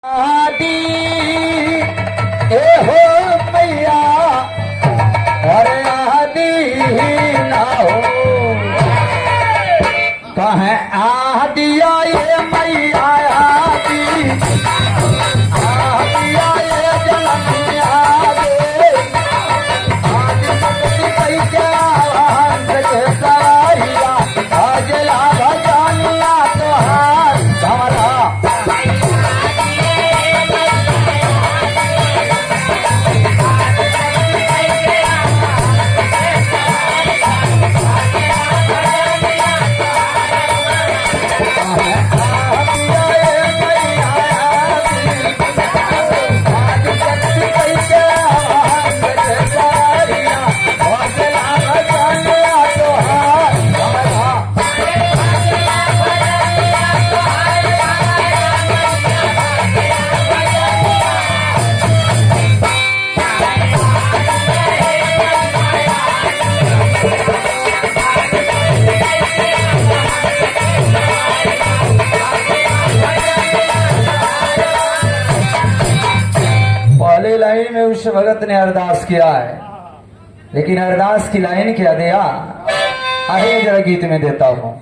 आदि ए हो मैया और आदि ना हो कहे आदिया ये मैया आदि आदिया ये जनमिया दे आदि मुक्ति कैसे हंस के सारिया आज लाभ जानिया तोहार हमारा पहले लाइन में उस भगत ने अरदास किया है, लेकिन अरदास की लाइन क्या दिया आगे जरा गीत में देता हूं।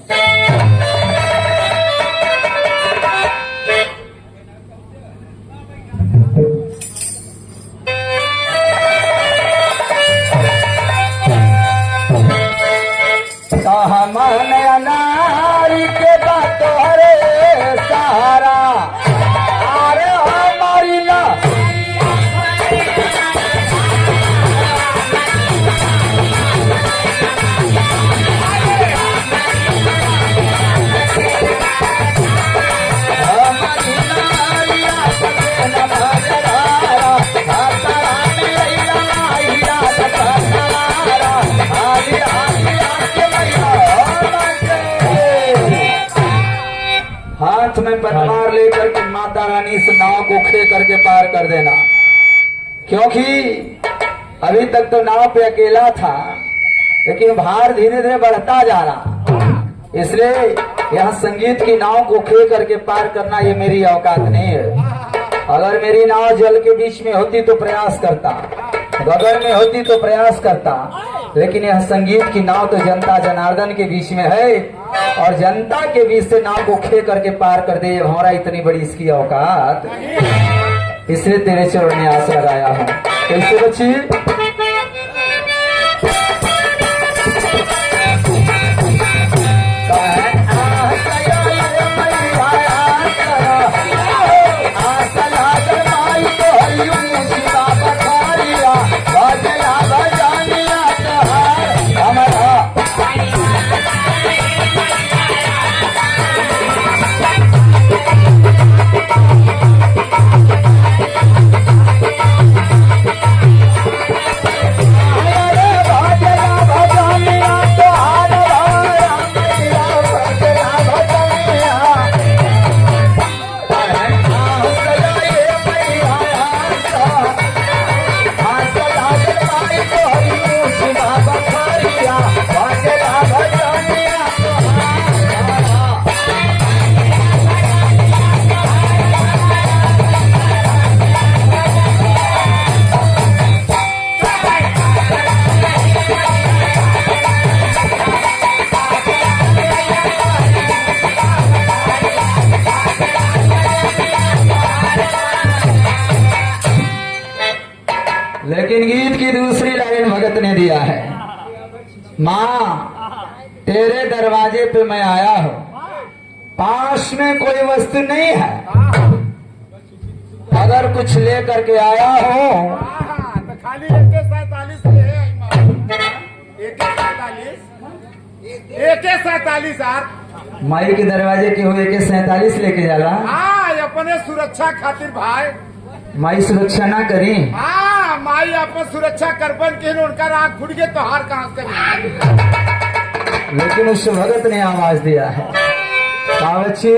मन नारी के बातों रे सहारा अरे हमारी ना हाथ में पतवार लेकर के माता रानी से नाव को खे करके पार कर देना, क्योंकि अभी तक तो नाव पे अकेला था, लेकिन भार धीरे धीरे बढ़ता जा रहा, इसलिए यह संगीत की नाव को खे करके पार करना ये मेरी औकात नहीं है। अगर मेरी नाव जल के बीच में होती तो प्रयास करता, गगन में होती तो प्रयास करता, लेकिन यह संगीत की नाव तो जनता जनार्दन के बीच में है और जनता के बीच से नाव को खे करके पार कर दे हमारा इतनी बड़ी इसकी औकात, इसलिए तेरे चरण में आस लगाया हूं। कैसे बच्ची लेकिन गीत की दूसरी लाइन भगत ने दिया है, माँ तेरे दरवाजे पे मैं आया हूँ, पास में कोई वस्तु नहीं है, अगर कुछ ले करके आया हो तो खाली AK-47 AK-47 यार माई के दरवाजे के हुए AK-47 लेके जाला। हाँ अपने सुरक्षा खातिर भाई माई सुरक्षा ना करी, हाँ माई अपन सुरक्षा करबन के उनका आँख फूट गए तो हार कहाँ करी, लेकिन उस भगत ने आवाज दिया है, बच्चे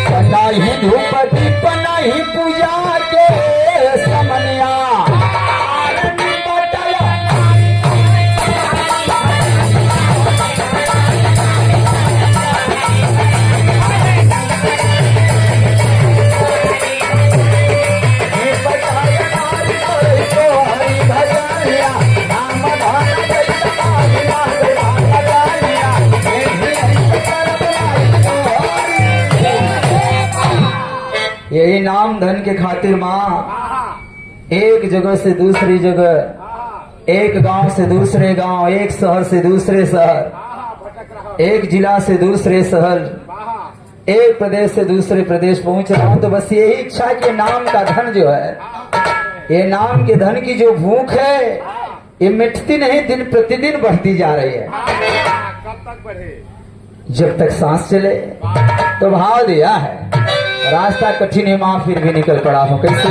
पनाही धूपति पनाही पूजा के समनिया यही नाम धन के खातिर माँ हाँ एक जगह से दूसरी जगह, हाँ एक गांव से दूसरे गांव, एक शहर से दूसरे शहर, हाँ भटक रहा एक जिला से दूसरे शहर, हाँ एक प्रदेश से दूसरे प्रदेश पहुंच रहा हूं। तो बस यही इच्छा कि नाम का धन जो है, ये नाम के धन की जो भूख है ये मिटती नहीं, दिन प्रतिदिन बढ़ती जा रही है। कब तक बढ़े? जब तक सांस चले। तो भाव दिया है, रास्ता कठिन है माँ फिर भी निकल पड़ा हूं। कैसे?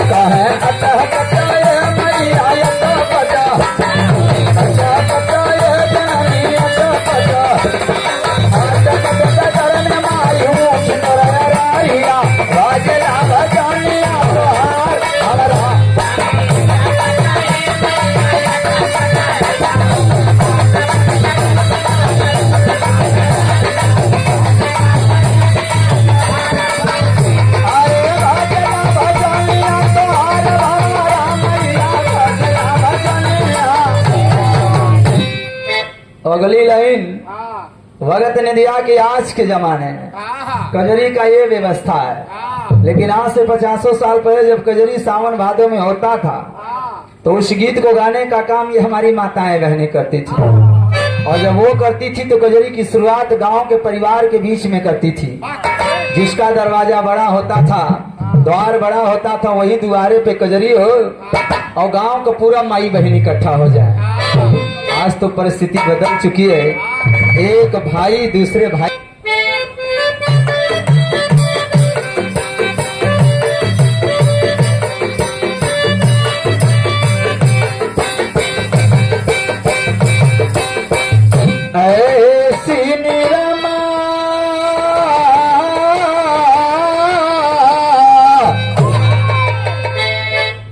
कहे अतः कटाए मैया अतः पटा, अतः कटाए जननी अतः पटा, अतः पटा चरण मायू सुंदर राहिया, राजला भजनिया तोहार हमारा। अगली लाइन भगत ने दिया कि आज के जमाने में कजरी का ये व्यवस्था है, लेकिन आज से 500 साल पहले जब कजरी सावन भादों में होता था तो उस गीत को गाने का काम ये हमारी माताएं बहनें करती थी। और जब वो करती थी तो कजरी की शुरुआत गांव के परिवार के बीच में करती थी। जिसका दरवाजा बड़ा होता था, द्वार बड़ा होता था, वही द्वारे पे कजरी हो और गांव का पूरा माई बहन इकट्ठा हो जाए। आज तो परिस्थिति बदल चुकी है, एक भाई दूसरे भाई ऐसी निरमा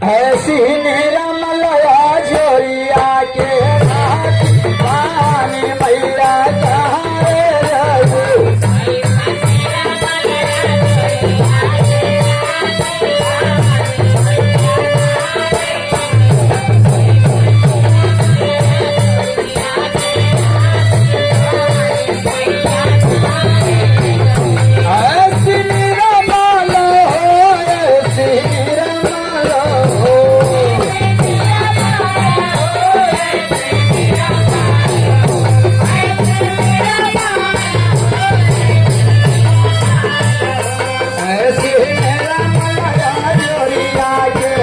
ऐसी निरमा लया जोरिया के पानी मैया कहारे रहू। ऐसी निरमा लो, ऐसी निरमा लो, ऐसी निरमा लया जोरिया के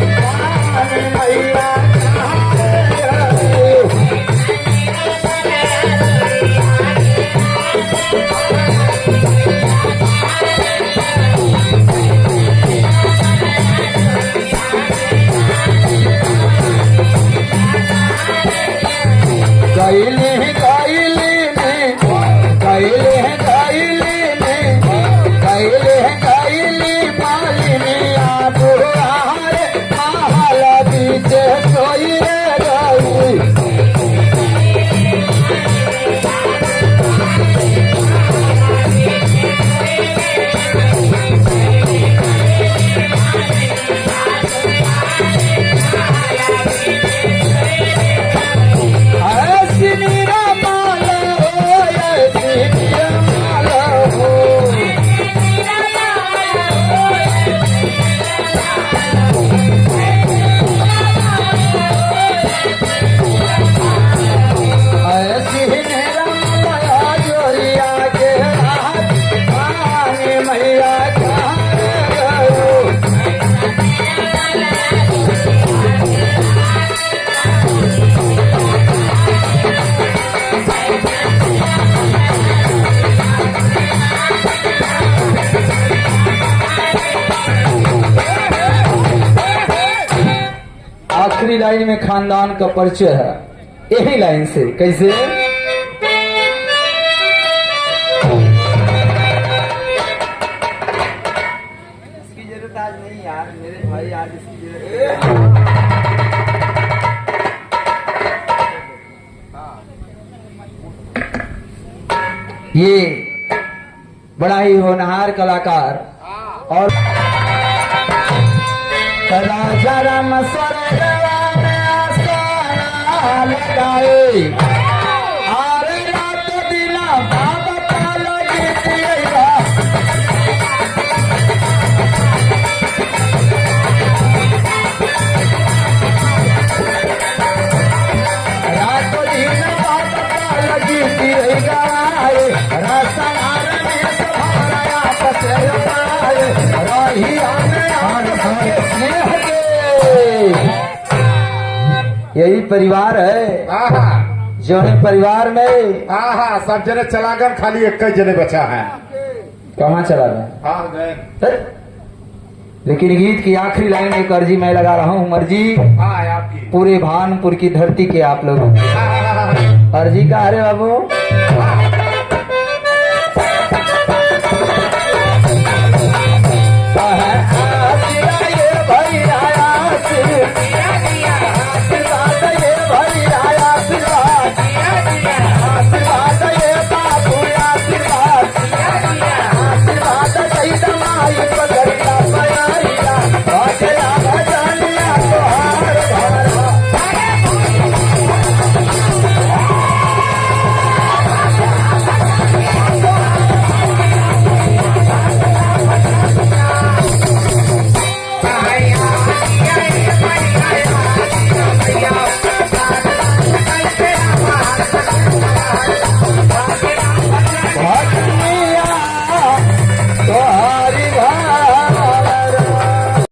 पानी मैया कहारे रहू। कैले हैं कैले में, कैले हैं कैले में, कैले हैं कैले मालिनी आप हारे महला बीच सोई रही। ऐसी निरमा लो, ऐसी निरमा लो, ऐसी निरमा लया जोरिया के पानी मैया कहारे रहू। आखिरी लाइन में खानदान का परिचय है, यही लाइन से। कैसे? इसकी जरूरत आज नहीं यार, मेरे भाई आज इसकी जरूरत ये बड़ा ही होनहार कलाकार और राजा राम स्वर्गवा में आस्थाना लगाए, यही परिवार है हाँ हाँ जो है परिवार में हाँ हाँ सब जने चला गए, खाली एक ही जने बचा है। कहाँ चला गया। हाँ गए। लेकिन गीत की आखिरी लाइन एक अर्जी मैं लगा रहा हूँ उमर जी, हाँ है आपकी। पूरे भानपुर की धरती के आप लोग हाँ, हाँ, हाँ, हाँ। अर्जी का अरे बाबू Bye.